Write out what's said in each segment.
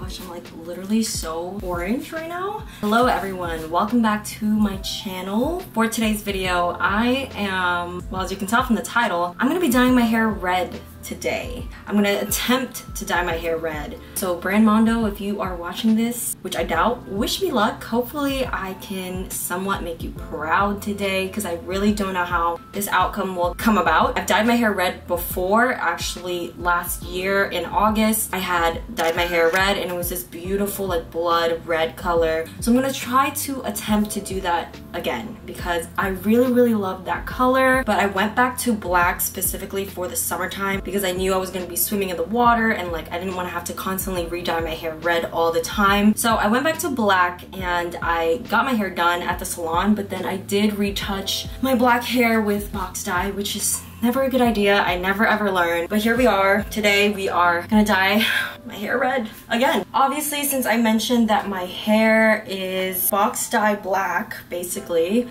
gosh, I'm like literally so orange right now. Hello everyone, welcome back to my channel. For today's video, I am, well, as you can tell from the title, I'm gonna be dyeing my hair red today. I'm gonna attempt to dye my hair red. So Brand Mondo, if you are watching this, which I doubt, wish me luck. Hopefully I can somewhat make you proud today, because I really don't know how this outcome will come about. I've dyed my hair red before, actually last year in August. I had dyed my hair red and it was this beautiful like blood red color. So I'm gonna try to attempt to do that again because I really love that color. But I went back to black specifically for the summertime because I knew I was gonna be swimming in the water and like I didn't want to have to constantly re-dye my hair red all the time. So I went back to black and I got my hair done at the salon, but then I did retouch my black hair with box dye, which is never a good idea. I never ever learned. But here we are. Today we are gonna dye my hair red again. Obviously, since I mentioned that my hair is box dye black, basically,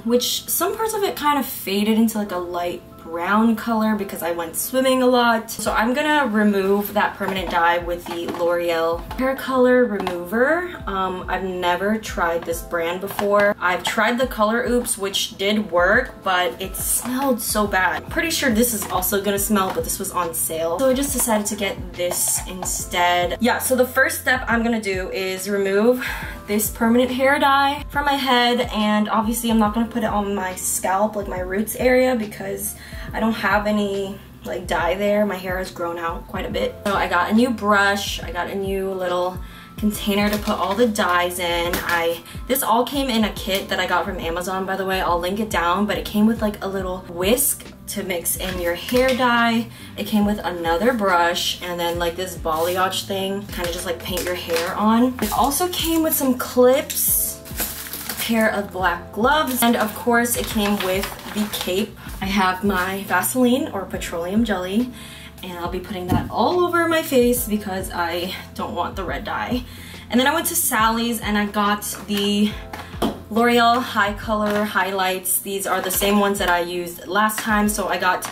which some parts of it kind of faded into like a light brown color because I went swimming a lot. So I'm gonna remove that permanent dye with the L'Oreal hair color remover. I've never tried this brand before. I've tried the Color Oops, which did work, but it smelled so bad. I'm pretty sure this is also gonna smell, but this was on sale. So I just decided to get this instead. Yeah, so the first step I'm gonna do is remove this permanent hair dye from my head, and obviously I'm not gonna put it on my scalp, like my roots area, because I don't have any like dye there. My hair has grown out quite a bit. So I got a new brush, I got a new little container to put all the dyes in. This all came in a kit that I got from Amazon, by the way. I'll link it down, but it came with like a little whisk to mix in your hair dye. It came with another brush and then like this balayage thing, kind of just like paint your hair on. It also came with some clips, a pair of black gloves, and of course it came with the cape. I have my Vaseline or petroleum jelly, and I'll be putting that all over my face because I don't want the red dye. And then I went to Sally's and I got the L'Oreal High Color highlights. These are the same ones that I used last time. So I got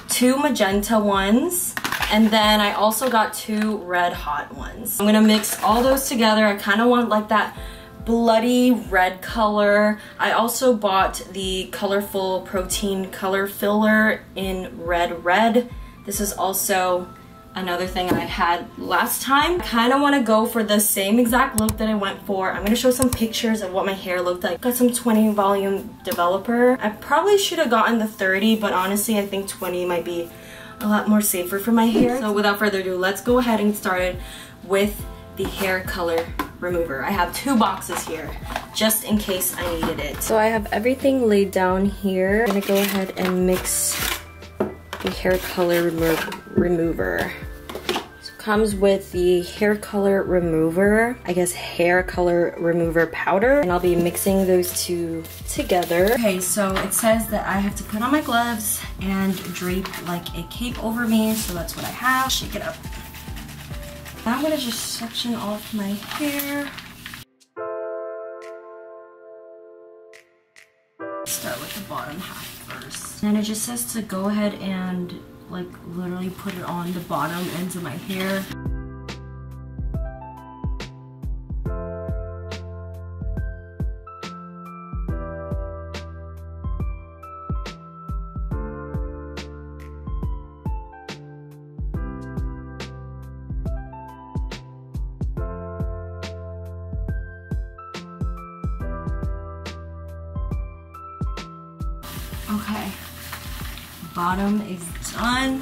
2 magenta ones, and then I also got 2 red hot ones. I'm gonna mix all those together. I kind of want like that bloody red color. I also bought the Colorful Protein Color Filler in red. This is also another thing I had last time. I kind of want to go for the same exact look that I went for. I'm going to show some pictures of what my hair looked like. Got some 20 volume developer. I probably should have gotten the 30, but honestly I think 20 might be a lot more safer for my hair. So without further ado, let's go ahead and get started with the hair color remover. I have 2 boxes here just in case I needed it. So I have everything laid down here. I'm gonna go ahead and mix the hair color remover. So it comes with the hair color remover, I guess hair color remover powder, and I'll be mixing those 2 together. Okay, so it says that I have to put on my gloves and drape like a cape over me, so that's what I have. Shake it up. I'm gonna just section off my hair. Start with the bottom half first. And it just says to go ahead and like literally put it on the bottom ends of my hair. Okay, bottom is done.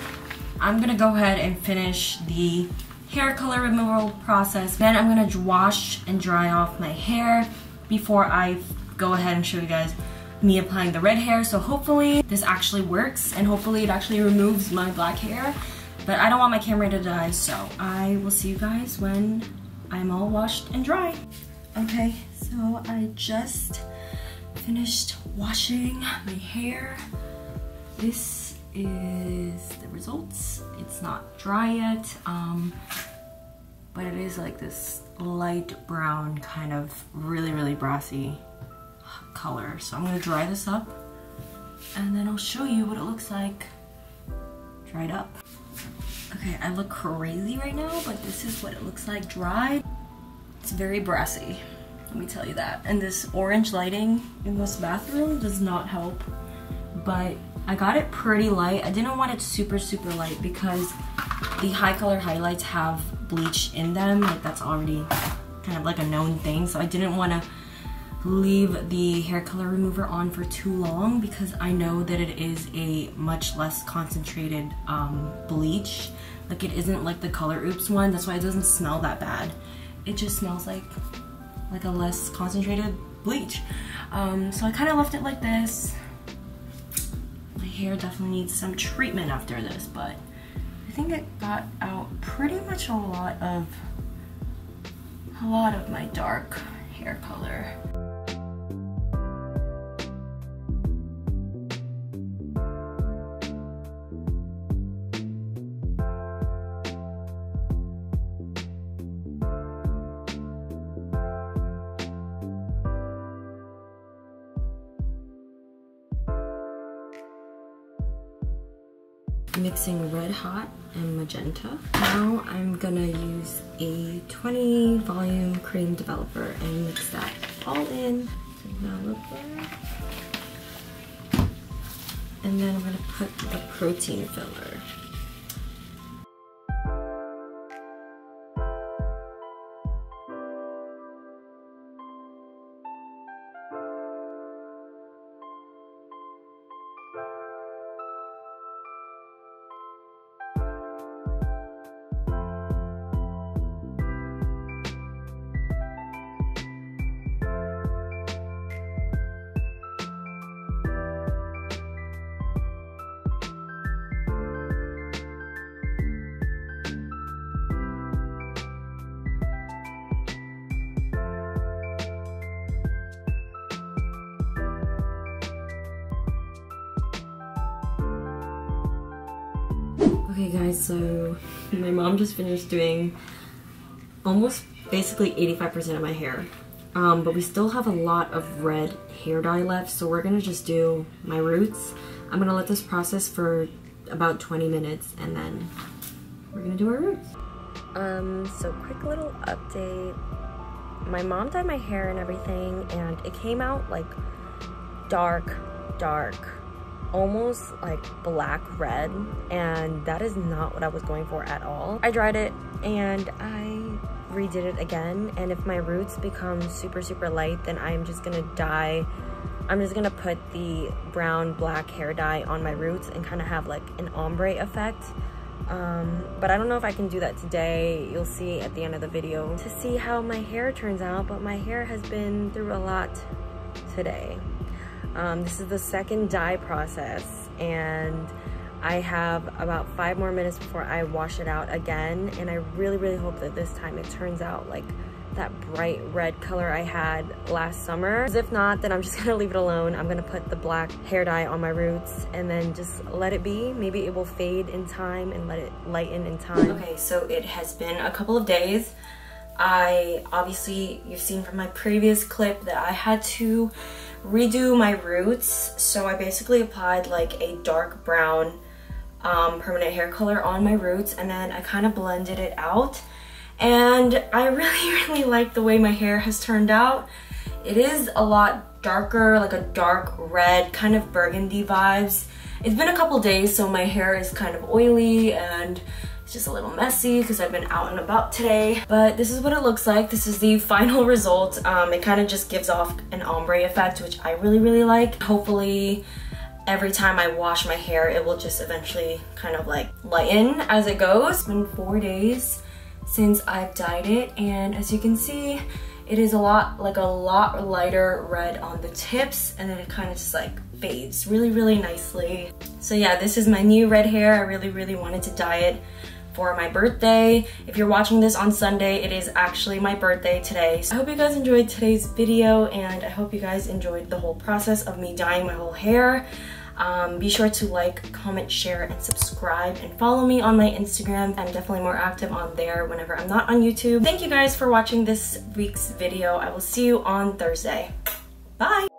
I'm gonna go ahead and finish the hair color removal process. Then I'm gonna wash and dry off my hair before I go ahead and show you guys me applying the red hair. So hopefully this actually works and hopefully it actually removes my black hair. But I don't want my camera to die, so I will see you guys when I'm all washed and dry. Okay, so I just finished washing my hair. This is the results. It's not dry yet, but it is like this light brown kind of really brassy color. So I'm gonna dry this up and then I'll show you what it looks like dried up. Okay, I look crazy right now, but this is what it looks like dry. It's very brassy, let me tell you that. And this orange lighting in this bathroom does not help, but I got it pretty light. I didn't want it super, super light because the high color highlights have bleach in them. Like, that's already kind of like a known thing. So I didn't want to leave the hair color remover on for too long because I know that it is a much less concentrated bleach. Like, it isn't like the Color Oops one. That's why it doesn't smell that bad. It just smells like a less concentrated bleach. So I kind of left it like this. My hair definitely needs some treatment after this, but I think it got out pretty much a lot of my dark hair color. Mixing Red Hot and Magenta. Now I'm gonna use a 20 volume cream developer and mix that all in. Developer. And then I'm gonna put the protein filler. Okay guys, so my mom just finished doing almost basically 85% of my hair. But we still have a lot of red hair dye left, so we're gonna just do my roots. I'm gonna let this process for about 20 minutes and then we're gonna do our roots. So quick little update. My mom dyed my hair and everything and it came out like dark, almost like black red, and that is not what I was going for at all. I dried it and I redid it again, and if my roots become super light, then I'm just gonna put the brown black hair dye on my roots and kind of have like an ombre effect. But I don't know if I can do that today. You'll see at the end of the video to see how my hair turns out, but my hair has been through a lot today. This is the second dye process and I have about 5 more minutes before I wash it out again, and I really hope that this time it turns out like that bright red color I had last summer. If not, then I'm just gonna leave it alone. I'm gonna put the black hair dye on my roots and then just let it be. Maybe it will fade in time and let it lighten in time. Okay, so it has been a couple of days. Obviously, you've seen from my previous clip that I had to redo my roots, so I basically applied like a dark brown permanent hair color on my roots, and then I kind of blended it out, and I really like the way my hair has turned out. It is a lot darker, like a dark red, kind of burgundy vibes. It's been a couple days, so my hair is kind of oily and it's just a little messy because I've been out and about today, but this is what it looks like. This is the final result. It kind of just gives off an ombre effect, which I really like. Hopefully every time I wash my hair, it will just eventually kind of like lighten as it goes. It's been 4 days since I've dyed it, and as you can see, it is a lot lighter red on the tips, and then it kind of just like fades really nicely. So yeah, this is my new red hair. I really wanted to dye it for my birthday. If you're watching this on Sunday, it is actually my birthday today. So I hope you guys enjoyed today's video, and I hope you guys enjoyed the whole process of me dyeing my whole hair. Be sure to like, comment, share, and subscribe, and follow me on my Instagram. I'm definitely more active on there whenever I'm not on YouTube. Thank you guys for watching this week's video. I will see you on Thursday. Bye!